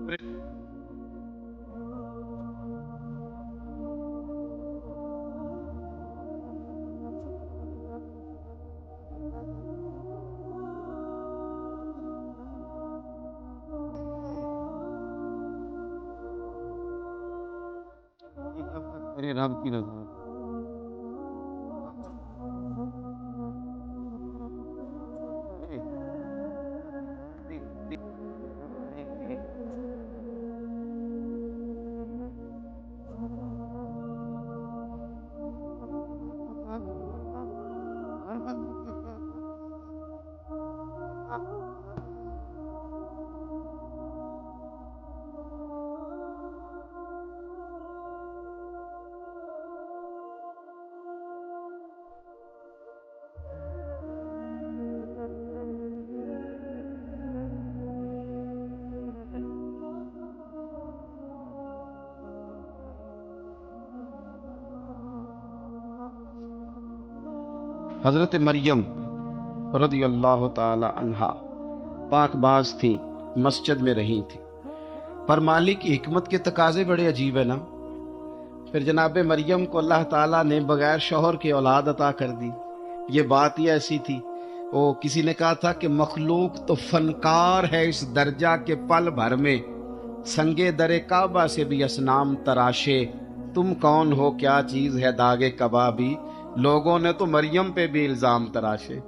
میرے رب کی رضا حضرت مریم رضی اللہ تعالی عنہا پاک باز تھیں، مسجد میں رہی تھیں، پر مالک کی حکمت کے تقاضے بڑے عجیب ہے نا۔ پھر جناب مریم کو اللہ تعالیٰ نے بغیر شوہر کے اولاد عطا کر دی۔ یہ بات ہی ایسی تھی، وہ کسی نے کہا تھا کہ مخلوق تو فنکار ہے اس درجہ کے پل بھر میں سنگے در کعبہ سے بھی اصنام تراشے، تم کون ہو کیا چیز ہے داغے کبابی، لوگوں نے تو مریم پہ بھی الزام تراشے۔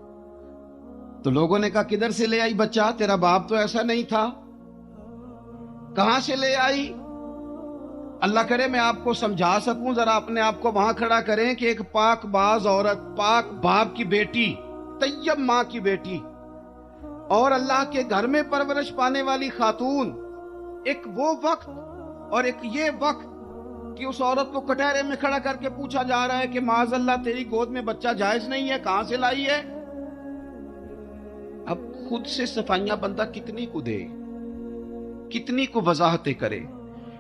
تو لوگوں نے کہا کدھر سے لے آئی بچہ، تیرا باپ تو ایسا نہیں تھا، کہاں سے لے آئی؟ اللہ کرے میں آپ کو سمجھا سکوں، ذرا اپنے آپ کو وہاں کھڑا کریں کہ ایک پاک باز عورت، پاک باپ کی بیٹی، طیب ماں کی بیٹی، اور اللہ کے گھر میں پرورش پانے والی خاتون، ایک وہ وقت اور ایک یہ وقت کہ اس عورت کو کٹہرے میں کھڑا کر کے پوچھا جا رہا ہے کہ معاذ اللہ تیری گود میں بچہ جائز نہیں ہے، کہاں سے لائی ہے؟ اب خود سے صفائیاں بندہ کتنی کو دے، کتنی کو وضاحتیں کرے۔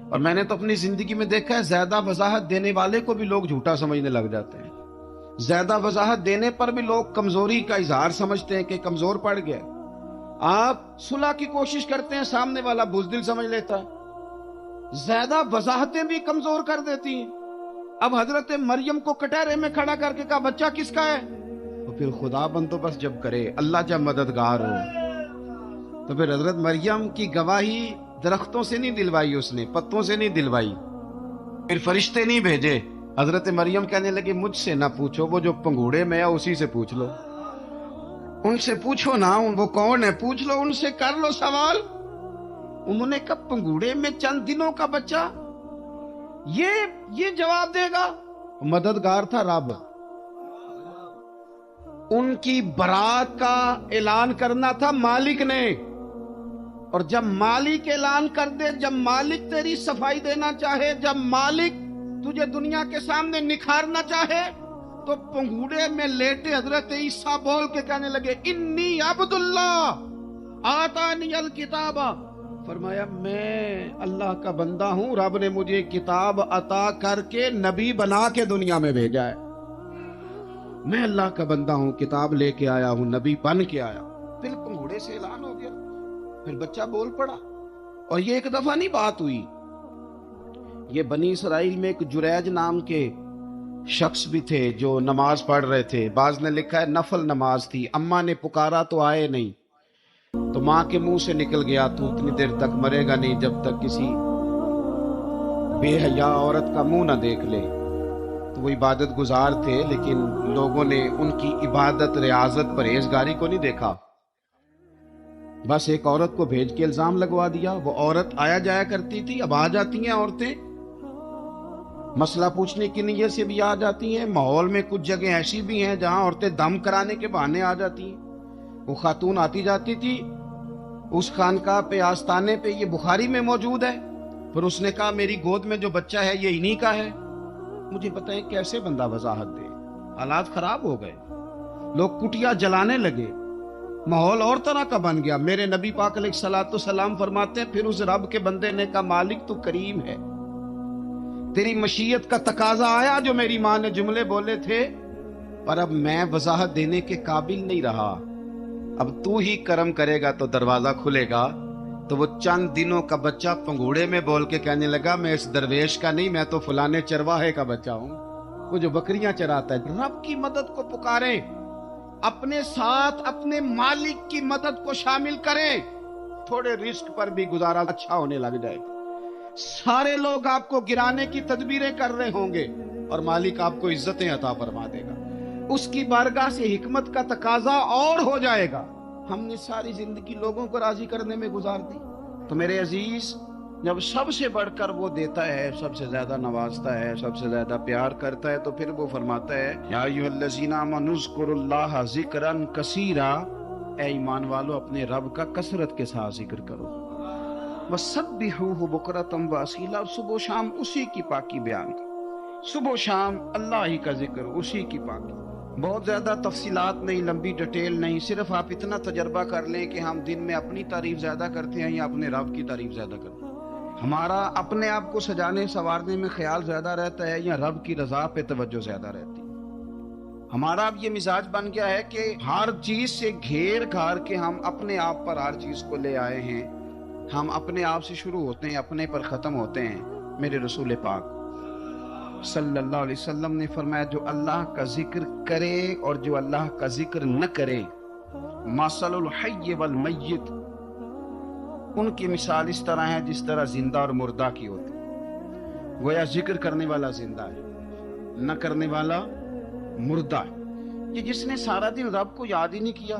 اور میں نے تو اپنی زندگی میں دیکھا ہے زیادہ وضاحت دینے والے کو بھی لوگ جھوٹا سمجھنے لگ جاتے ہیں، زیادہ وضاحت دینے پر بھی لوگ کمزوری کا اظہار سمجھتے ہیں کہ کمزور پڑ گیا۔ آپ صلح کی کوشش کرتے ہیں، سامنے والا بزدل سمجھ لیتا ہے، زیادہ وضاحتیں بھی کمزور کر دیتی ہیں۔ اب حضرت مریم کو کٹہرے میں کھڑا کر کے کہا بچہ کس کا ہے؟ تو پھر خدا بندوبست جب کرے، اللہ جب مددگار ہو، تو پھر حضرت مریم کی گواہی درختوں سے نہیں دلوائی، اس نے پتوں سے نہیں دلوائی، پھر فرشتے نہیں بھیجے۔ حضرت مریم کہنے لگے مجھ سے نہ پوچھو، وہ جو پنگوڑے میں ہے اسی سے پوچھ لو، ان سے پوچھو نا، وہ کون ہے پوچھ لو، ان سے کر لو سوال۔ انہوں نے کہا پنگوڑے میں چند دنوں کا بچہ یہ جواب دے گا؟ مددگار تھا رب، ان کی برات کا اعلان کرنا تھا مالک نے، اور جب مالک اعلان کر دے، جب مالک تیری صفائی دینا چاہے، جب مالک تجھے دنیا کے سامنے نکھارنا چاہے، تو پنگوڑے میں لیٹے حضرت عیسیٰ بول کے کہنے لگے انی عبد اللہ آتانی الکتاب، فرمایا میں اللہ کا بندہ ہوں، رب نے مجھے کتاب عطا کر کے نبی بنا کے دنیا میں بھیجا ہے، میں اللہ کا بندہ ہوں، کتاب لے کے آیا ہوں، نبی بن کے آیا۔ پھر پنگوڑے سے اعلان ہو گیا، پھر بچہ بول پڑا۔ اور یہ ایک دفعہ نہیں بات ہوئی، یہ بنی اسرائیل میں ایک جریج نام کے شخص بھی تھے جو نماز پڑھ رہے تھے، بعض نے لکھا ہے نفل نماز تھی، اماں نے پکارا تو آئے نہیں، تو ماں کے منہ سے نکل گیا تو اتنی دیر تک مرے گا نہیں جب تک کسی بے حیا عورت کا منہ نہ دیکھ لے۔ تو وہ عبادت گزار تھے، لیکن لوگوں نے ان کی عبادت، ریاضت، پرہیزگاری کو نہیں دیکھا، بس ایک عورت کو بھیج کے الزام لگوا دیا۔ وہ عورت آیا جایا کرتی تھی، اب آ جاتی ہیں عورتیں، مسئلہ پوچھنے کی نیت سے بھی آ جاتی ہیں۔ ماحول میں کچھ جگہ ایسی بھی ہیں جہاں عورتیں دم کرانے کے بہانے آ جاتی ہیں۔ وہ خاتون آتی جاتی تھی اس خانقاہ پہ، آستانے پہ، یہ بخاری میں موجود ہے، پھر اس نے کہا میری گود میں جو بچہ ہے یہ انہی کا ہے۔ مجھے پتہ ہے کیسے بندہ وضاحت دے، حالات خراب ہو گئے، لوگ کٹیا جلانے لگے، ماحول اور طرح کا بن گیا۔ میرے نبی پاک علیہ الصلوۃ والسلام فرماتے ہیں پھر اس رب کے بندے نے کہا مالک تو کریم ہے، تیری مشیت کا تقاضا آیا جو میری ماں نے جملے بولے تھے، پر اب میں وضاحت دینے کے قابل نہیں رہا، اب تو ہی کرم کرے گا تو دروازہ کھلے گا، تو وہ چند دنوں کا بچہ پنگوڑے میں بول کے کہنے لگا میں اس درویش کا نہیں، میں تو فلانے چرواہے کا بچہ ہوں، وہ جو بکریاں چراتا ہے۔ رب کی مدد کو پکاریں، اپنے ساتھ اپنے مالک کی مدد کو شامل کریں، تھوڑے رزق پر بھی گزارا اچھا ہونے لگ جائے گا۔ سارے لوگ آپ کو گرانے کی تدبیریں کر رہے ہوں گے اور مالک آپ کو عزتیں عطا فرما دے گا، اس کی بارگاہ سے حکمت کا تقاضا اور ہو جائے گا۔ ہم نے ساری زندگی لوگوں کو راضی کرنے میں گزار دی۔ تو میرے عزیز، جب سب سے بڑھ کر وہ دیتا ہے، سب سے زیادہ نوازتا ہے، سب سے زیادہ پیار کرتا ہے، تو پھر وہ فرماتا ہے یا ایھا الذین آمنوا اذکروا اللہ ذکرا کثیرا، اے ایمان والو اپنے رب کا کثرت کے ساتھ ذکر کرو، وسبحوہ بکرۃ واصیلا، صبح و شام اسی کی پاکی بیان کرو، صبح و شام اللہ ہی کا ذکر، اسی کی پاکی۔ بہت زیادہ تفصیلات نہیں، لمبی ڈیٹیل نہیں، صرف آپ اتنا تجربہ کر لیں کہ ہم دن میں اپنی تعریف زیادہ کرتے ہیں یا اپنے رب کی تعریف زیادہ کرتے ہیں۔ ہمارا اپنے آپ کو سجانے سنوارنے میں خیال زیادہ رہتا ہے یا رب کی رضا پہ توجہ زیادہ رہتی ہے؟ ہمارا اب یہ مزاج بن گیا ہے کہ ہر چیز سے گھیر گھار کے ہم اپنے آپ پر ہر چیز کو لے آئے ہیں، ہم اپنے آپ سے شروع ہوتے ہیں، اپنے پر ختم ہوتے ہیں۔ میرے رسول پاک صلی اللہ علیہ وسلم نے فرمایا جو اللہ کا ذکر کرے اور جو اللہ کا ذکر نہ کرے، مثل الحی والمیت، ان کی مثال اس طرح ہے جس طرح زندہ اور مردہ کی ہوتی ہے۔ گویا ذکر کرنے والا زندہ ہے، نہ کرنے والا مردہ ہے۔ یہ جس نے سارا دن رب کو یاد ہی نہیں کیا،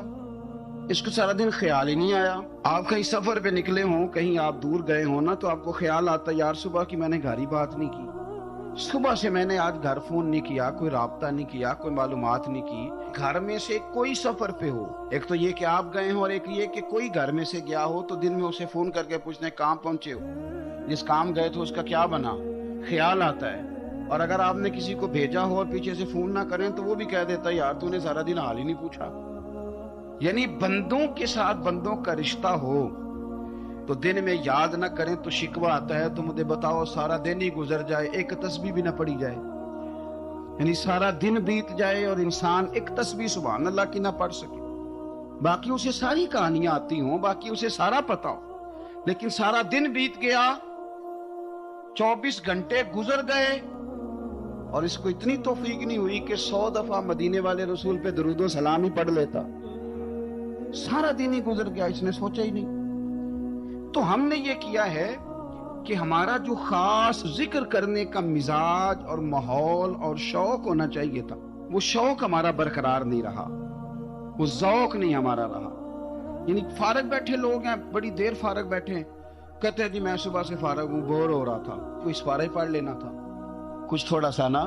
اس کو سارا دن خیال ہی نہیں آیا۔ آپ کہیں سفر پہ نکلے ہوں، کہیں آپ دور گئے ہوں نا، تو آپ کو خیال آتا ہے یار صبح کی میں نے گھر ہی بات نہیں کی، صبح سے میں نے آج گھر فون نہیں کیا، کوئی رابطہ نہیں کیا، کوئی معلومات نہیں کی۔ گھر میں سے کوئی سفر پہ ہو، ایک تو یہ کہ آپ گئے ہوں اور ایک یہ کہ کوئی گھر میں سے گیا ہو، تو دن میں اسے فون کر کے پوچھنا ہے کہاں پہنچے ہو، جس کام گئے تو اس کا کیا بنا، خیال آتا ہے۔ اور اگر آپ نے کسی کو بھیجا ہو اور پیچھے سے فون نہ کریں تو وہ بھی کہہ دیتا ہے یار تو نے سارا دن حال ہی نہیں پوچھا۔ یعنی بندوں کے ساتھ بندوں کا رشتہ ہو تو دن میں یاد نہ کریں تو شکوہ آتا ہے، تو مجھے بتاؤ سارا دن ہی گزر جائے ایک تسبیح بھی نہ پڑھی جائے، یعنی سارا دن بیت جائے اور انسان ایک تسبیح سبحان اللہ کی نہ پڑھ سکے، باقی اسے ساری کہانیاں آتی ہوں، باقی اسے سارا پتہ ہو، لیکن سارا دن بیت گیا، 24 گھنٹے گزر گئے اور اس کو اتنی توفیق نہیں ہوئی کہ 100 دفعہ مدینے والے رسول پہ درود و سلام ہی پڑھ لیتا، سارا دن ہی گزر گیا، اس نے سوچا ہی نہیں۔ تو ہم نے یہ کیا ہے کہ ہمارا جو خاص ذکر کرنے کا مزاج اور ماحول اور شوق ہونا چاہیے تھا، وہ شوق ہمارا برقرار نہیں رہا، وہ ذوق نہیں ہمارا رہا۔ یعنی فارغ بیٹھے لوگ ہیں، بڑی دیر فارغ بیٹھے ہیں، کہتے ہیں جی میں صبح سے فارغ ہوں، بور ہو رہا تھا، کوئی سپارہ پڑھ لینا تھا، کچھ تھوڑا سا نا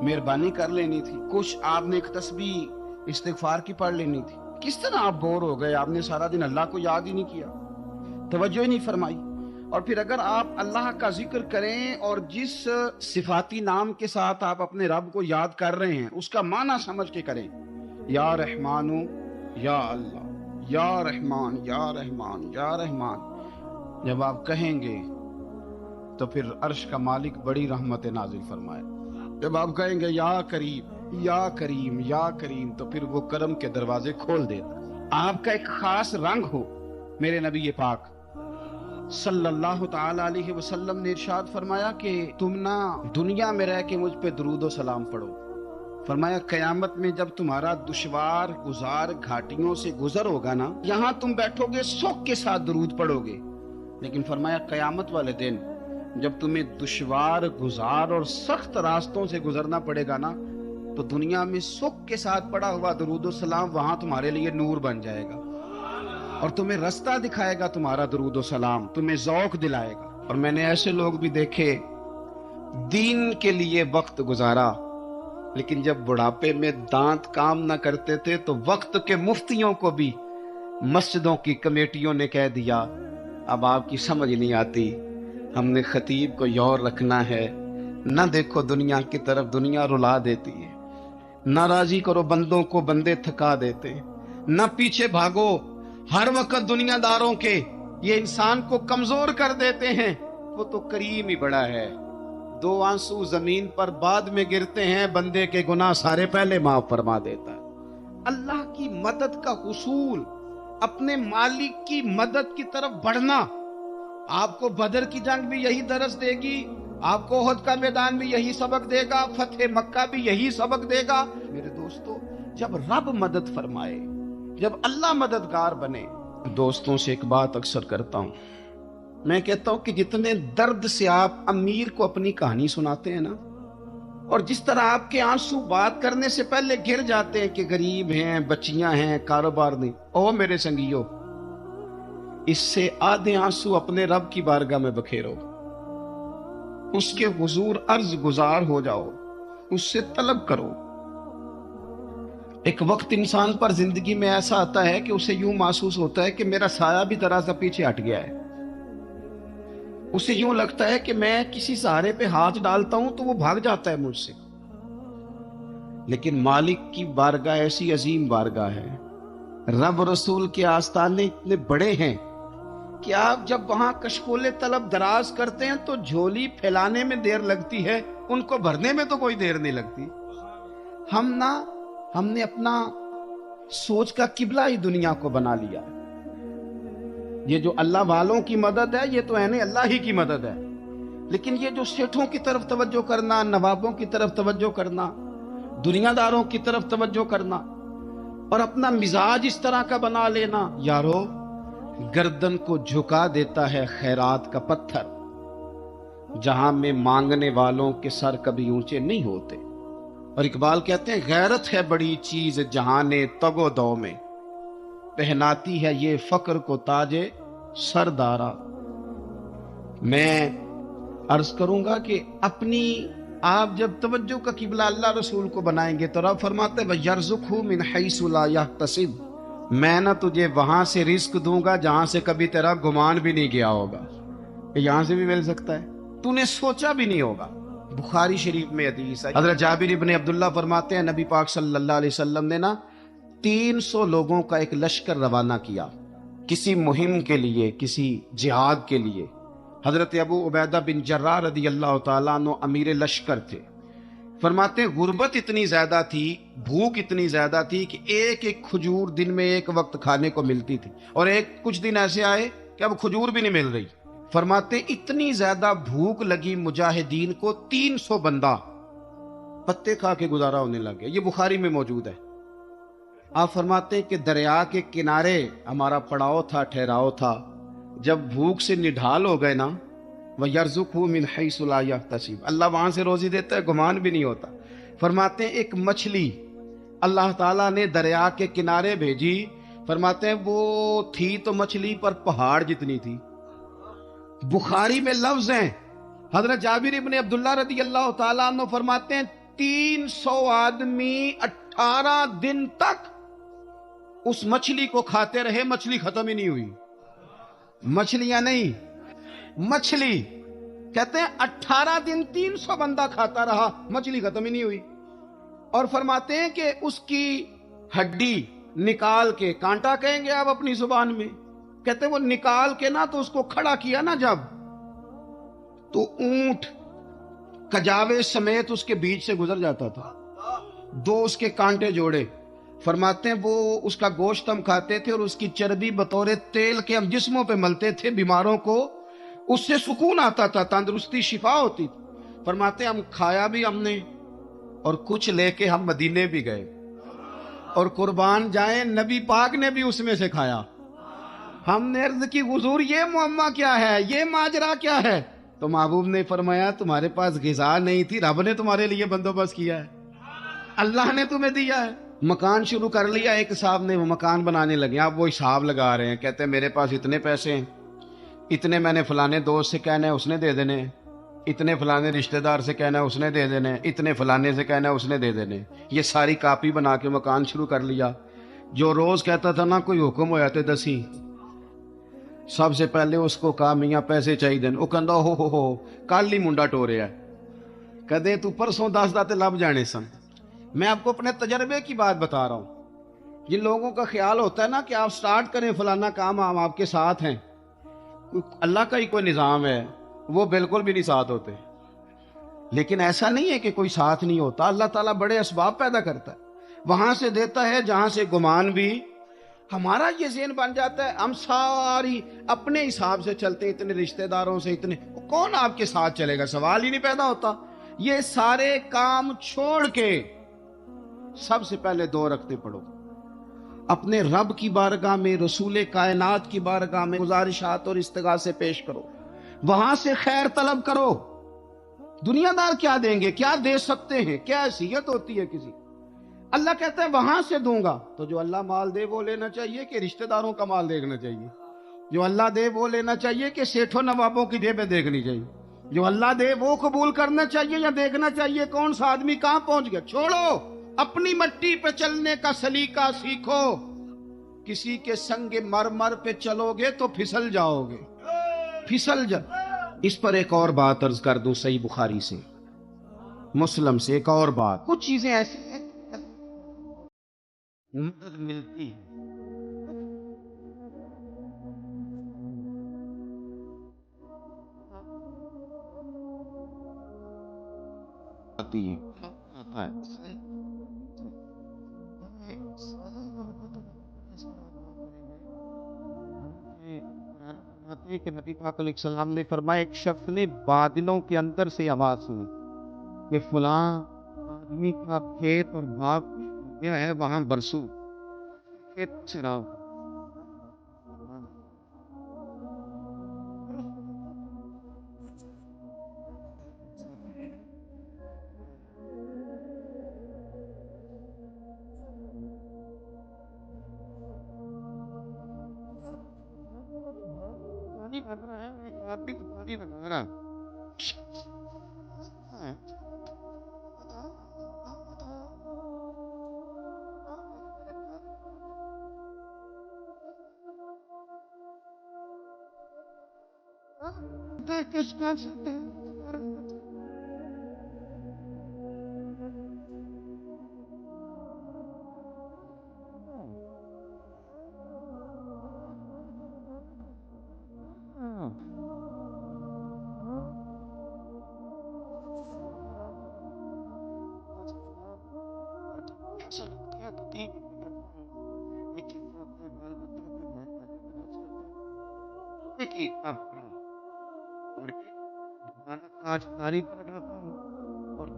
مہربانی کر لینی تھی، کچھ آپ نے ایک تسبیح استغفار کی پڑھ لینی تھی۔ کس طرح آپ بور ہو گئے؟ آپ نے سارا دن اللہ کو یاد ہی نہیں کیا، توجہ ہی نہیں فرمائی۔ اور پھر اگر آپ اللہ کا ذکر کریں اور جس صفاتی نام کے ساتھ آپ اپنے رب کو یاد کر رہے ہیں اس کا معنی سمجھ کے کریں، یا رحمانو یا اللہ، یا رحمان یا رحمان یا رحمان، جب آپ کہیں گے تو پھر عرش کا مالک بڑی رحمت نازل فرمائے۔ جب آپ کہیں گے یا کریم یا کریم یا کریم، تو پھر وہ کرم کے دروازے کھول دیتا۔ آپ کا ایک خاص رنگ ہو۔ میرے نبی پاک صلی اللہ تعالی علیہ وسلم نے ارشاد فرمایا کہ تم نہ دنیا میں رہ کے مجھ پہ درود و سلام پڑھو، فرمایا قیامت میں جب تمہارا دشوار گزار گھاٹیوں سے گزر ہوگا نا، یہاں تم بیٹھو گے سوگ کے ساتھ درود پڑھو گے، لیکن فرمایا قیامت والے دن جب تمہیں دشوار گزار اور سخت راستوں سے گزرنا پڑے گا نا، تو دنیا میں سکھ کے ساتھ پڑا ہوا درود و سلام وہاں تمہارے لیے نور بن جائے گا، اور تمہیں رستہ دکھائے گا تمہارا درود و سلام، تمہیں ذوق دلائے گا۔ اور میں نے ایسے لوگ بھی دیکھے دین کے لیے وقت گزارا، لیکن جب بڑھاپے میں دانت کام نہ کرتے تھے تو وقت کے مفتیوں کو بھی مسجدوں کی کمیٹیوں نے کہہ دیا اب آپ کی سمجھ نہیں آتی، ہم نے خطیب کو یور رکھنا ہے، نہ دیکھو دنیا کی طرف، دنیا رلا دیتی ہے، نہ راضی کرو بندوں کو، بندے تھکا دیتے، نہ پیچھے بھاگو ہر وقت دنیا داروں کے، یہ انسان کو کمزور کر دیتے ہیں۔ وہ تو کریم ہی بڑا ہے، 2 آنسو زمین پر بعد میں گرتے ہیں، بندے کے گناہ سارے پہلے معاف فرما دیتا ہے۔ اللہ کی مدد کا حصول اپنے مالک کی مدد کی طرف بڑھنا. آپ کو بدر کی جنگ بھی یہی درس دے گی، آپ کو احد کا میدان بھی یہی سبق دے گا، فتح مکہ بھی یہی سبق دے گا. میرے دوستو، جب رب مدد فرمائے، جب اللہ مددگار بنے. دوستوں سے ایک بات اکثر کرتا ہوں، میں کہتا ہوں کہ جتنے درد سے آپ امیر کو اپنی کہانی سناتے ہیں نا، اور جس طرح آپ کے آنسو بات کرنے سے پہلے گر جاتے ہیں کہ غریب ہیں، بچیاں ہیں، کاروبار نہیں، او میرے سنگیو، اس سے آدھے آنسو اپنے رب کی بارگاہ میں بکھیرو، اس کے حضور عرض گزار ہو جاؤ، اس سے طلب کرو. ایک وقت انسان پر زندگی میں ایسا آتا ہے کہ اسے یوں محسوس ہوتا ہے کہ میرا سایہ بھی ذرا سا پیچھے ہٹ گیا ہے. اسے یوں لگتا ہے کہ میں کسی سہارے پہ ہاتھ ڈالتا ہوں تو وہ بھاگ جاتا ہے مجھ سے. لیکن مالک کی بارگاہ ایسی عظیم بارگاہ ہے، رب رسول کے آستانے اتنے بڑے ہیں کہ آپ جب وہاں کشکول طلب دراز کرتے ہیں تو جھولی پھیلانے میں دیر لگتی ہے، ان کو بھرنے میں تو کوئی دیر نہیں لگتی. ہم نے اپنا سوچ کا قبلہ ہی دنیا کو بنا لیا. یہ جو اللہ والوں کی مدد ہے یہ تو ہے اللہ ہی کی مدد ہے. لیکن یہ جو سیٹھوں کی طرف توجہ کرنا، نوابوں کی طرف توجہ کرنا، دنیا داروں کی طرف توجہ کرنا، اور اپنا مزاج اس طرح کا بنا لینا، یارو گردن کو جھکا دیتا ہے خیرات کا پتھر، جہاں میں مانگنے والوں کے سر کبھی اونچے نہیں ہوتے. اور اقبال کہتے ہیں غیرت ہے بڑی چیز جہان تگ و دو میں، پہناتی ہے یہ فقر کو تاج سردارا. میں عرض کروں گا کہ اپنی آپ جب توجہ کا قبلہ اللہ رسول کو بنائیں گے تو رب فرماتے ہیں وَيَرْزُقْهُ مِنْ حَيْثُ لَا يَحْتَسِبُ، میں نہ تجھے وہاں سے رزق دوں گا جہاں سے کبھی تیرا گمان بھی نہیں گیا ہوگا کہ یہاں سے بھی مل سکتا ہے، تو نے سوچا بھی نہیں ہوگا. بخاری شریف میں حدیث ہے، حضرت جابر ابن عبداللہ فرماتے ہیں نبی پاک صلی اللہ علیہ وسلم نے 300 لوگوں کا ایک لشکر روانہ کیا کسی مہم کے لیے، کسی جہاد کے لیے. حضرت ابو عبیدہ بن جراح رضی اللہ تعالیٰ عنہ امیر لشکر تھے. فرماتے ہیں غربت اتنی زیادہ تھی، بھوک اتنی زیادہ تھی کہ ایک ایک کھجور دن میں ایک وقت کھانے کو ملتی تھی، اور کچھ دن ایسے آئے کہ اب کھجور بھی نہیں مل رہی. فرماتے ہیں اتنی زیادہ بھوک لگی مجاہدین کو، 300 بندہ پتے کھا کے گزارا ہونے لگے. یہ بخاری میں موجود ہے. آپ فرماتے ہیں کہ دریا کے کنارے ہمارا پڑاؤ تھا، ٹھہراؤ تھا. جب بھوک سے نڈھال ہو گئے نا، وَيَرْزُقْهُ مِنْ حَيْثُ لَا يَحْتَسِبُ، اللہ وہاں سے روزی دیتا ہے، گمان بھی نہیں ہوتا. فرماتے ہیں ایک مچھلی اللہ تعالیٰ نے دریا کے کنارے بھیجی. فرماتے ہیں وہ تھی تو مچھلی پر پہاڑ جتنی تھی. بخاری میں لفظ ہیں، حضرت جابر ابن عبداللہ رضی اللہ تعالیٰ عنہ فرماتے ہیں 300 آدمی 18 دن تک اس مچھلی کو کھاتے رہے، مچھلی ختم ہی نہیں ہوئی. مچھلیاں نہیں، مچھلی. کہتے ہیں 18 دن 300 بندہ کھاتا رہا، مچھلی ختم ہی نہیں ہوئی. اور فرماتے ہیں کہ اس کی ہڈی نکال کے، کانٹا کہیں گے آپ اپنی زبان میں، کہتے ہیں وہ نکال کے تو اس کو کھڑا کیا جب، تو اونٹ کجاوے سمیت اس کے بیچ سے گزر جاتا تھا. 2 اس کے کانٹے جوڑے. فرماتے ہیں وہ اس کا گوشت ہم کھاتے تھے اور اس کی چربی بطور تیل کے ہم جسموں پہ ملتے تھے، بیماروں کو اس سے سکون آتا تھا، تندرستی، شفا ہوتی تھی. فرماتے ہیں ہم کھایا بھی ہم نے، اور کچھ لے کے ہم مدینے بھی گئے، اور قربان جائیں نبی پاک نے بھی اس میں سے کھایا. ہم نے عرض کی حضور یہ معمہ کیا ہے، یہ ماجرا کیا ہے؟ تو محبوب نے فرمایا تمہارے پاس غذا نہیں تھی، رب نے تمہارے لیے بندوبست کیا ہے، اللہ نے تمہیں دیا ہے. مکان شروع کر لیا ایک صاحب نے، وہ مکان بنانے لگے. آپ وہ حساب لگا رہے ہیں، کہتے ہیں میرے پاس اتنے پیسے ہیں، اتنے میں نے فلانے دوست سے کہنا ہے اس نے دے دینے، اتنے فلانے رشتہ دار سے کہنا ہے اس نے دے دینے، اتنے فلانے سے کہنا ہے اس نے دے دینے. یہ ساری کاپی بنا کے مکان شروع کر لیا. جو روز کہتا تھا کوئی حکم ہو جاتے 10 سب سے پہلے اس کو کہا میاں پیسے چاہیے دین. وہ کہندا ہو کل ہی منڈا ٹوریا کدے تو پرسوں 10 داتے لب جانے سن. میں آپ کو اپنے تجربے کی بات بتا رہا ہوں. جن لوگوں کا خیال ہوتا ہے کہ آپ سٹارٹ کریں فلانا کام، ہم آپ کے ساتھ ہیں، اللہ کا ہی کوئی نظام ہے، وہ بالکل بھی نہیں ساتھ ہوتے. لیکن ایسا نہیں ہے کہ کوئی ساتھ نہیں ہوتا. اللہ تعالیٰ بڑے اسباب پیدا کرتا ہے، وہاں سے دیتا ہے جہاں سے گمان بھی ہمارا یہ ذہن بن جاتا ہے، ہم ساری اپنے حساب سے چلتے ہیں، اتنے رشتہ داروں سے، اتنے کون آپ کے ساتھ چلے گا، سوال ہی نہیں پیدا ہوتا۔ یہ سارے کام چھوڑ کے سب سے پہلے 2 رکعتیں پڑھو، اپنے رب کی بارگاہ میں، رسول کائنات کی بارگاہ میں گزارشات اور استغاثے پیش کرو، وہاں سے خیر طلب کرو۔ دنیا دار کیا دیں گے، کیا دے سکتے ہیں، کیا حیثیت ہوتی ہے کسی؟ اللہ کہتا ہے وہاں سے دوں گا۔ تو جو اللہ مال دے وہ لینا چاہیے کہ رشتہ داروں کا مال دیکھنا چاہیے؟ جو اللہ دے وہ لینا چاہیے کہ سیٹھوں نوابوں کی جیبیں دیکھنی چاہیے؟ جو اللہ دے وہ قبول کرنا چاہیے یا دیکھنا چاہیے کون سا آدمی کہاں پہنچ گیا؟ چھوڑو، اپنی مٹی پہ چلنے کا سلیقہ سیکھو۔ کسی کے سنگ مرمر پہ چلو گے تو پھسل جاؤ گے، پھسل جا۔ اس پر ایک اور بات عرض کر دوں، صحیح بخاری سے، مسلم سے ایک اور بات، کچھ چیزیں ایسی ہیں مدد ملتی ہے، آتی ہیں۔ کہ نبی پاک علیہ السلام نے فرمایا ایک شخص نے بادلوں کے اندر سے آواز سنی کہ فلاں آدمی کا کھیت اور باغ یہ ہے، وہاں برسو کھیت سے رہو۔ آج تاریخ اور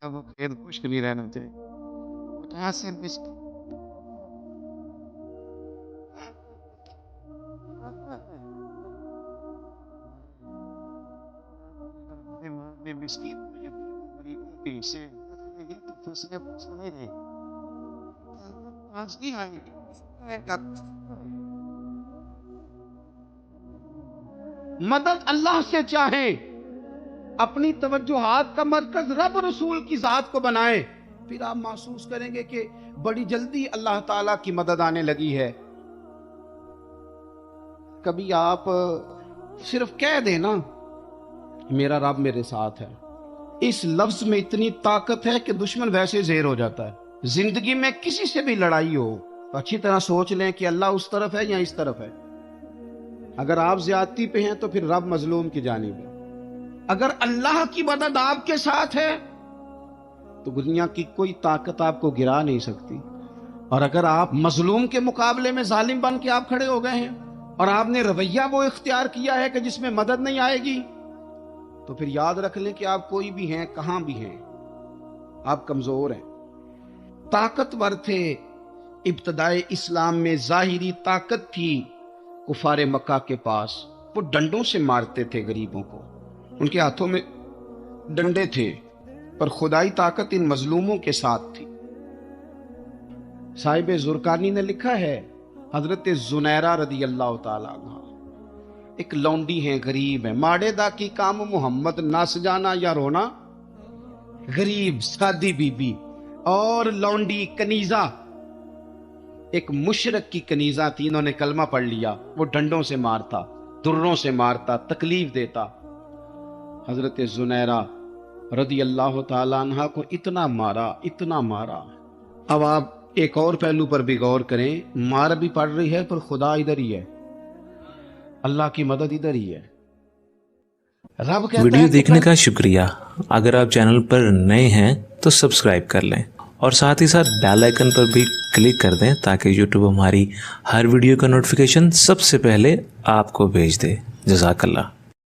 وہ خیر خشک نہیں رہنا چاہیے، متاثر مدد اللہ سے چاہے، اپنی توجہات کا مرکز رب رسول کی ذات کو بنائے، پھر آپ محسوس کریں گے کہ بڑی جلدی اللہ تعالیٰ کی مدد آنے لگی ہے۔ کبھی آپ صرف کہہ دیں نا میرا رب میرے ساتھ ہے، اس لفظ میں اتنی طاقت ہے کہ دشمن ویسے زیر ہو جاتا ہے۔ زندگی میں کسی سے بھی لڑائی ہو تو اچھی طرح سوچ لیں کہ اللہ اس طرف ہے یا اس طرف ہے۔ اگر آپ زیادتی پہ ہیں تو پھر رب مظلوم کی جانب ہے۔ اگر اللہ کی مدد آپ کے ساتھ ہے تو دنیا کی کوئی طاقت آپ کو گرا نہیں سکتی، اور اگر آپ مظلوم کے مقابلے میں ظالم بن کے آپ کھڑے ہو گئے ہیں اور آپ نے رویہ وہ اختیار کیا ہے کہ جس میں مدد نہیں آئے گی، تو پھر یاد رکھ لیں کہ آپ کوئی بھی ہیں، کہاں بھی ہیں، آپ کمزور ہیں۔ طاقتور تھے ابتدائے اسلام میں، ظاہری طاقت تھی کفار مکہ کے پاس، وہ ڈنڈوں سے مارتے تھے غریبوں کو، ان کے ہاتھوں میں ڈنڈے تھے، پر خدائی طاقت ان مظلوموں کے ساتھ تھی۔ صاحب زرقانی نے لکھا ہے، حضرت زنیرہ رضی اللہ تعالیٰ عنہ ایک لونڈی ہیں، غریب ہیں، ماڑے دا کی کام محمد نس جانا یا رونا، غریب سادی بی بی اور لونڈی کنیزہ، ایک مشرک کی کنیزہ تھی، انہوں نے کلمہ پڑھ لیا، وہ ڈنڈوں سے مارتا، دروں سے مارتا، تکلیف دیتا۔ حضرت زنیرہ رضی اللہ تعالیٰ عنہ کو اتنا مارا، اتنا مارا۔ اب آپ ایک اور پہلو پر بھی غور کریں، مار بھی پڑ رہی ہے پر خدا ادھر ہی ہے، اللہ کی مدد ادھر ہی ہے۔ رب کہتا ویڈیو ہے دیکھنے کا شکریہ۔ اگر آپ چینل پر نئے ہیں تو سبسکرائب کر لیں اور ساتھ ہی ساتھ بیل آئیکن پر بھی کلک کر دیں تاکہ یوٹیوب ہماری ہر ویڈیو کا نوٹیفیکیشن سب سے پہلے آپ کو بھیج دے۔ جزاک اللہ۔